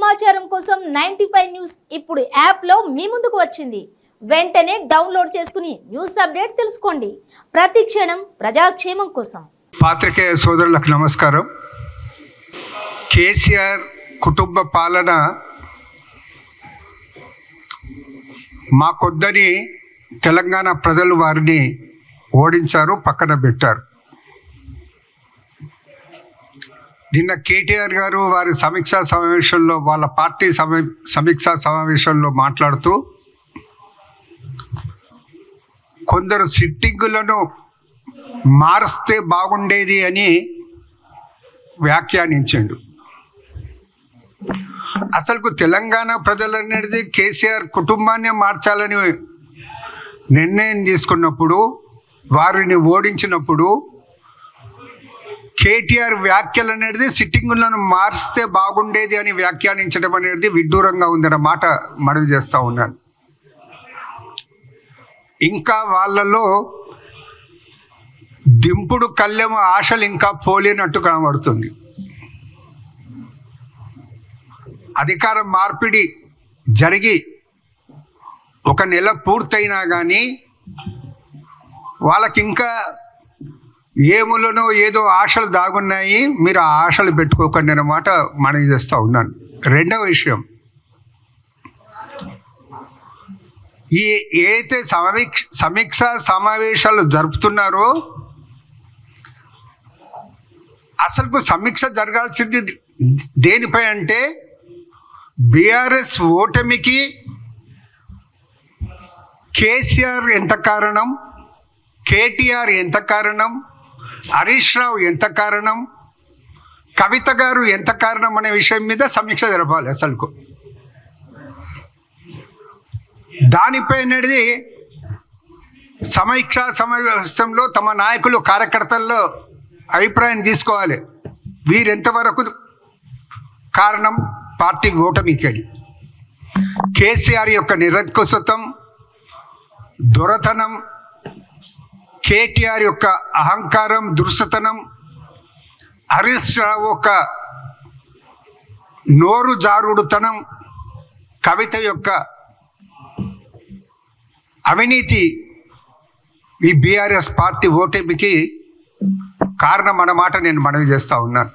సమాచారం కోసం 95 న్యూస్ ఇప్పుడు యాప్ లో మీ ముందుకు వచ్చింది. వెంటనే డౌన్లోడ్ చేసుకుని న్యూస్ అప్డేట్ తెలుసుకోండి. ప్రతి క్షణం ప్రజాక్షేమం కోసం. పాత్రికేయ సోదరులకు నమస్కారం. కేసీఆర్ కుటుంబ పాలన మాకొద్దని తెలంగాణ ప్రజలు వారిని ఓడించారు, పక్కన పెట్టారు. నిన్న కేటీఆర్ గారు వారి సమీక్షా సమావేశంలో వాళ్ళ పార్టీ సమీక్షా సమావేశంలో మాట్లాడుతూ కొందరు సిట్టింగులను మారిస్తే బాగుండేది అని వ్యాఖ్యానించాడు. అసలు తెలంగాణ ప్రజలు అనేది కేసీఆర్ కుటుంబాన్ని మార్చాలని నిర్ణయం తీసుకున్నప్పుడు, వారిని ఓడించినప్పుడు కేటీఆర్ వ్యాఖ్యలు అనేది సిట్టింగులను మారిస్తే బాగుండేది అని వ్యాఖ్యానించడం అనేది విడ్డూరంగా ఉందన్న మాట మనవి చేస్తూ ఉన్నాను. ఇంకా వాళ్ళలో దింపుడు కళ్ళెం ఆశలు ఇంకా పోలేనట్టు కనబడుతుంది. అధికార మార్పిడి జరిగి 1 నెల పూర్తయినా కానీ వాళ్ళకి ఇంకా ఏములనో ఏదో ఆశలు దాగున్నాయి. మీరు ఆ ఆశలు పెట్టుకోకండి అన్నమాట మనవి చేస్తూ ఉన్నాను. రెండవ విషయం, ఏదైతే సమీక్షా సమావేశాలు జరుపుతున్నారో అసలు సమీక్ష జరగాల్సింది దేనిపై అంటే బీఆర్ఎస్ ఓటమికి కేసీఆర్ ఎంత కారణం, కేటీఆర్ ఎంత కారణం, హరీష్ రావు ఎంత కారణం, కవిత గారు ఎంత కారణం అనే విషయం మీద సమీక్ష జరపాలి. అసలుకు దానిపై అనేది సమీక్షా సమావేశంలో తమ నాయకులు కార్యకర్తల్లో అభిప్రాయం తీసుకోవాలి. వీరెంతవరకు కారణం పార్టీ ఓటమికి. కేసీఆర్ యొక్క నిరంకుశత్వం, దొరతనం, కేటీఆర్ యొక్క అహంకారం, దురుసతనం, హరీష్ రావు యొక్క నోరు జారుడుతనం, కవిత యొక్క అవినీతి ఈ బీఆర్ఎస్ పార్టీ ఓటమికి కారణం అన్నమాట నేను మనవి చేస్తూ ఉన్నాను.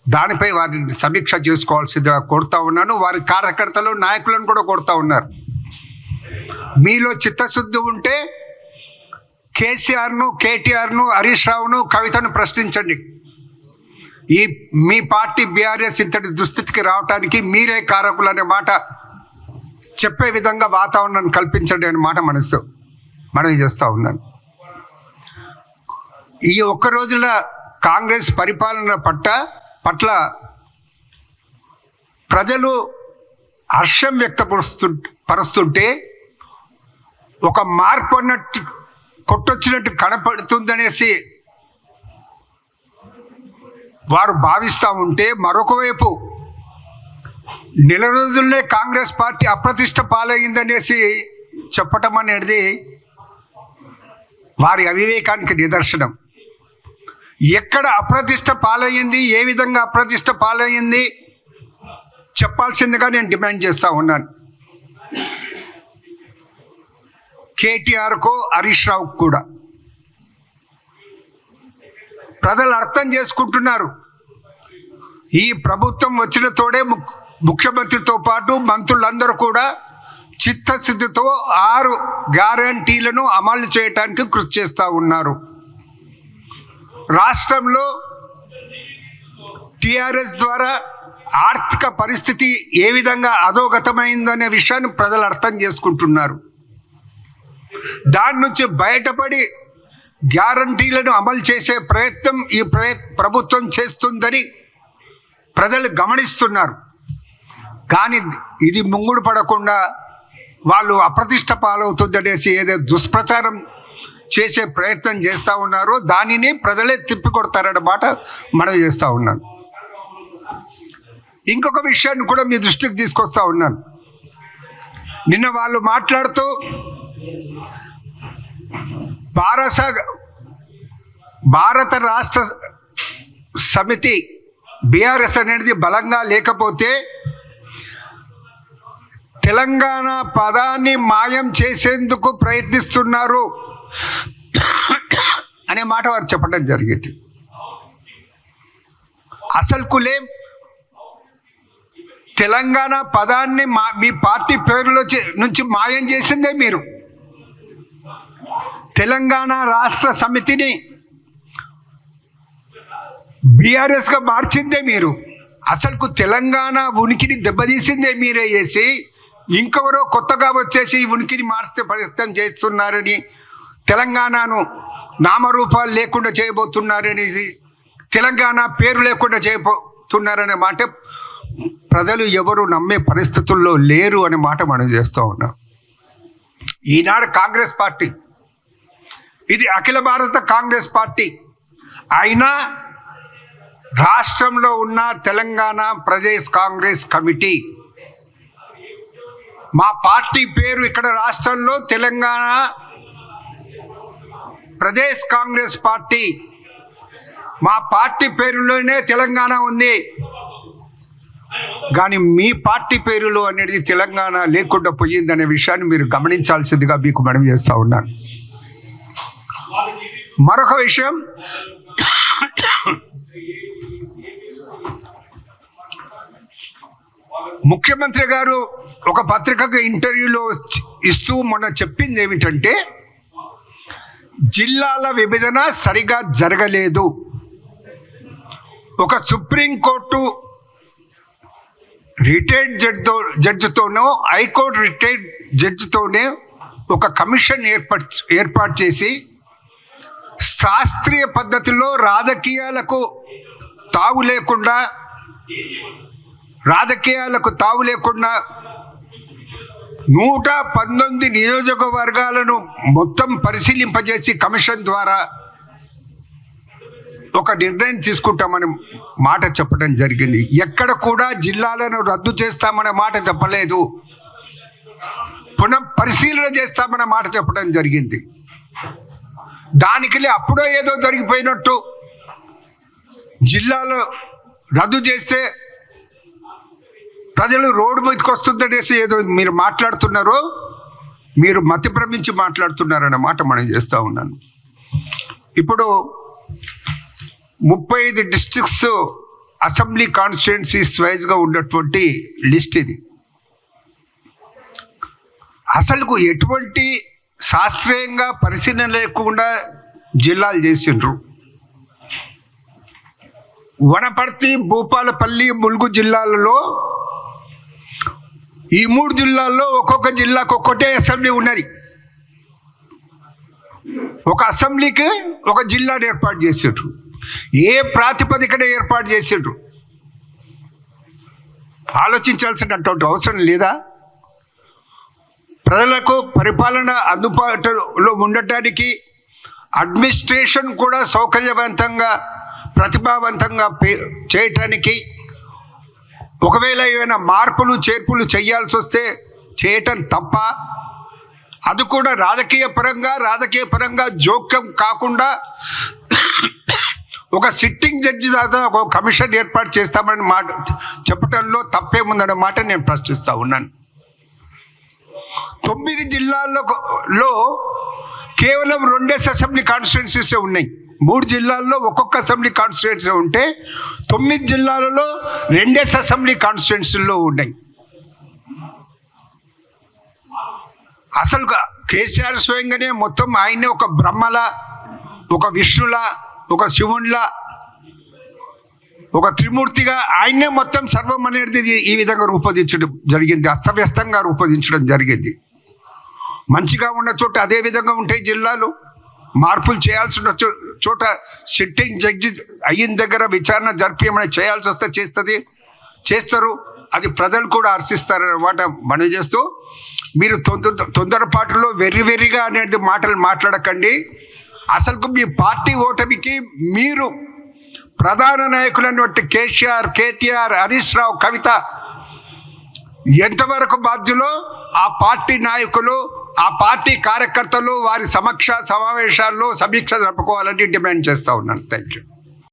దానిపై వారిని సమీక్ష చేసుకోవాల్సిందిగా కోరుతా ఉన్నాను. వారి కార్యకర్తలు, నాయకులను కూడా కోరుతా ఉన్నారు. మీలో చిత్తశుద్ధి ఉంటే కేసీఆర్ను, కేటీఆర్ను, హరీష్ రావును, కవితను ప్రశ్నించండి. మీ పార్టీ బీఆర్ఎస్ ఇంతటి దుస్థితికి రావడానికి మీరే కారకులు అనే మాట చెప్పే విధంగా వాతావరణాన్ని కల్పించండి అనే మాట మనవి చేస్తూ ఉన్నాను. ఈ 1 రోజుల కాంగ్రెస్ పరిపాలన పట్ల ప్రజలు హర్షం పరుస్తుంటే ఒక మార్పు అన్నట్టు కొట్టొచ్చినట్టు కనపడుతుందనేసి వారు భావిస్తూ ఉంటే, మరొక వైపు నెల రోజుల్లోనే కాంగ్రెస్ పార్టీ అప్రతిష్ట పాలైందనేసి చెప్పటం అనేది వారి అవివేకానికి నిదర్శనం. ఎక్కడ అప్రతిష్ట పాలయ్యింది, ఏ విధంగా అప్రతిష్ట పాలయ్యింది చెప్పాల్సిందిగా నేను డిమాండ్ చేస్తూ ఉన్నాను. కేటీఆర్కు, హరీష్ రావుకు కూడా ప్రజలు అర్థం చేసుకుంటున్నారు. ఈ ప్రభుత్వం వచ్చిన తోడే ముఖ్యమంత్రితో పాటు మంత్రులందరూ కూడా చిత్తశుద్ధితో 6 గ్యారంటీలను అమలు చేయడానికి కృషి చేస్తూ ఉన్నారు. రాష్ట్రంలో టీఆర్ఎస్ ద్వారా ఆర్థిక పరిస్థితి ఏ విధంగా అధోగతమైందనే విషయాన్ని ప్రజలు అర్థం చేసుకుంటున్నారు. దాని నుంచి బయటపడి గ్యారంటీలను అమలు చేసే ప్రయత్నం ఈ ప్రభుత్వం చేస్తుందని ప్రజలు గమనిస్తున్నారు. కానీ ఇది ముంగుడు పడకుండా వాళ్ళు అప్రతిష్ట పాలవుతుందనేసి ఏదో దుష్ప్రచారం చేసే ప్రయత్నం చేస్తూ ఉన్నారో దానిని ప్రజలే తిప్పికొడతారన్నమాట మనవి చేస్తూ ఉన్నాను. ఇంకొక విషయాన్ని కూడా మీ దృష్టికి తీసుకొస్తా ఉన్నాను. నిన్న వాళ్ళు మాట్లాడుతూ భారత రాష్ట్ర సమితి బీఆర్ఎస్ అనేది బలంగా లేకపోతే తెలంగాణ పదాన్ని మాయం చేసేందుకు ప్రయత్నిస్తున్నారు అనే మాట వారు చెప్పడం జరిగింది. అసలుకులే తెలంగాణ పదాన్ని మీ పార్టీ పేరులో నుంచి మాయం చేసిందే మీరు. తెలంగాణ రాష్ట్ర సమితిని బీఆర్ఎస్గా మార్చిందే మీరు. అసలుకు తెలంగాణ ఉనికిని దెబ్బతీసిందే మీరే చేసి ఇంకెవరో కొత్తగా వచ్చేసి ఉనికిని మార్చే ప్రయత్నం చేస్తున్నారని, తెలంగాణను నామరూపాలు లేకుండా చేయబోతున్నారనేసి, తెలంగాణ పేరు లేకుండా చేయబోతున్నారనే మాట ప్రజలు ఎవరు నమ్మే పరిస్థితుల్లో లేరు అనే మాట మనం చేస్తూ ఉన్నాం. ఈనాడు కాంగ్రెస్ పార్టీ, ఇది అఖిల భారత కాంగ్రెస్ పార్టీ అయినా రాష్ట్రంలో ఉన్న తెలంగాణ ప్రదేశ్ కాంగ్రెస్ కమిటీ, మా పార్టీ పేరు ఇక్కడ రాష్ట్రంలో తెలంగాణ ప్రదేశ్ కాంగ్రెస్ పార్టీ, మా పార్టీ పేరులోనే తెలంగాణ ఉంది. కానీ మీ పార్టీ పేరులో అనేది తెలంగాణ లేకుండా పోయిందనే విషయాన్ని మీరు గమనించాల్సిందిగా మీకు మనవి చేస్తూ ఉన్నాను. మరొక విషయం, ముఖ్యమంత్రి గారు ఒక పత్రికకు ఇంటర్వ్యూలో ఇస్తూ మొన్న చెప్పింది ఏమిటంటే, జిల్లాల విభజన సరిగా జరగలేదు. ఒక సుప్రీంకోర్టు రిటైర్డ్ జడ్జితోనో హైకోర్టు రిటైర్డ్ జడ్జితోనే ఒక కమిషన్ ఏర్పాటు చేసి శాస్త్రీయ పద్ధతిలో రాజకీయాలకు తావు లేకుండా 119 నియోజకవర్గాలను మొత్తం పరిశీలింపజేసి కమిషన్ ద్వారా ఒక నిర్ణయం తీసుకుంటామని మాట చెప్పడం జరిగింది. ఎక్కడ కూడా జిల్లాలను రద్దు చేస్తామనే మాట చెప్పలేదు, పునః పరిశీలన చేస్తామనే మాట చెప్పడం జరిగింది. దానికి అప్పుడో ఏదో జరిగిపోయినట్టు జిల్లాలో రద్దు చేస్తే ప్రజలు రోడ్డు మీదకి వస్తుందనేసి ఏదో మీరు మాట్లాడుతున్నారో, మీరు మతి భ్రమించి మాట్లాడుతున్నారనే మాట మనం చేస్తూ ఉన్నాను. ఇప్పుడు 35 డిస్ట్రిక్ట్స్ అసెంబ్లీ కాన్స్టిట్యుయెన్సీస్ వైజ్గా ఉన్నటువంటి లిస్ట్ ఇది. అసలుకు ఎటువంటి శాస్త్రీయంగా పరిశీలన లేకుండా జిల్లాలు చేసిండ్రు. వనపర్తి, భూపాలపల్లి, ములుగు జిల్లాలలో ఈ 3 జిల్లాల్లో ఒక్కొక్క జిల్లాకు ఒక్కటే అసెంబ్లీ ఉన్నది. ఒక అసెంబ్లీకి ఒక జిల్లాను ఏర్పాటు చేసిండ్రు. ఏ ప్రాతిపదికన ఏర్పాటు చేసిండ్రు ఆలోచించాల్సినటువంటి అవసరం లేదా? ప్రజలకు పరిపాలన అందుబాటులో ఉండటానికి, అడ్మినిస్ట్రేషన్ కూడా సౌకర్యవంతంగా ప్రతిభావంతంగా చేయటానికి, ఒకవేళ ఏమైనా మార్పులు చేర్పులు చేయాల్సి వస్తే చేయటం తప్ప, అది కూడా రాజకీయ పరంగా జోక్యం కాకుండా ఒక సిట్టింగ్ జడ్జి దాకా ఒక కమిషన్ ఏర్పాటు చేస్తామని మాట చెప్పడంలో తప్పేముందనే మాట నేను ప్రశ్నిస్తూ ఉన్నాను. 9 జిల్లాల్లో కేవలం 2 అసెంబ్లీ కాన్స్టిట్యుయెన్సీస్ ఉన్నాయి. 3 జిల్లాల్లో ఒక్కొక్క అసెంబ్లీ కాన్స్టిట్యుయెన్సీ ఉంటే 9 జిల్లాలలో 2 అసెంబ్లీ కాన్స్టిట్యుయెన్సీల్లో ఉన్నాయి. అసలు కేసీఆర్ స్వయంగానే మొత్తం ఆయన్ని ఒక బ్రహ్మలా, ఒక విష్ణులా, ఒక శివునిలా, ఒక త్రిమూర్తిగా ఆయన్నే మొత్తం సర్వం అనేది ఈ విధంగా రూపొందించడం జరిగింది, అస్తవ్యస్తంగా రూపొందించడం జరిగింది. మంచిగా ఉన్న చోట అదే విధంగా ఉంటాయి జిల్లాలు. మార్పులు చేయాల్సిన చోట సిట్టింగ్ జడ్జి అయిన దగ్గర విచారణ జరిపి ఏమైనా చేయాల్సి వస్తే చేస్తారు. అది ప్రజలు కూడా హర్షిస్తారన్నమాట మనం చేస్తూ, మీరు తొందరపాటులో వెర్రిగా అనేది మాటలు మాట్లాడకండి. అసలు మీ పార్టీ ఓటమికి మీరు ప్రధాన నాయకులైనటువంటి కేసీఆర్, కేటీఆర్, హరీష్ రావు, కవిత ఎంతవరకు బాధ్యులో ఆ పార్టీ నాయకులు, ఆ పార్టీ కార్యకర్తలు వారి సమావేశాల్లో సమీక్ష జరుపుకోవాలని డిమాండ్ చేస్తూ ఉన్నాను. Thank you.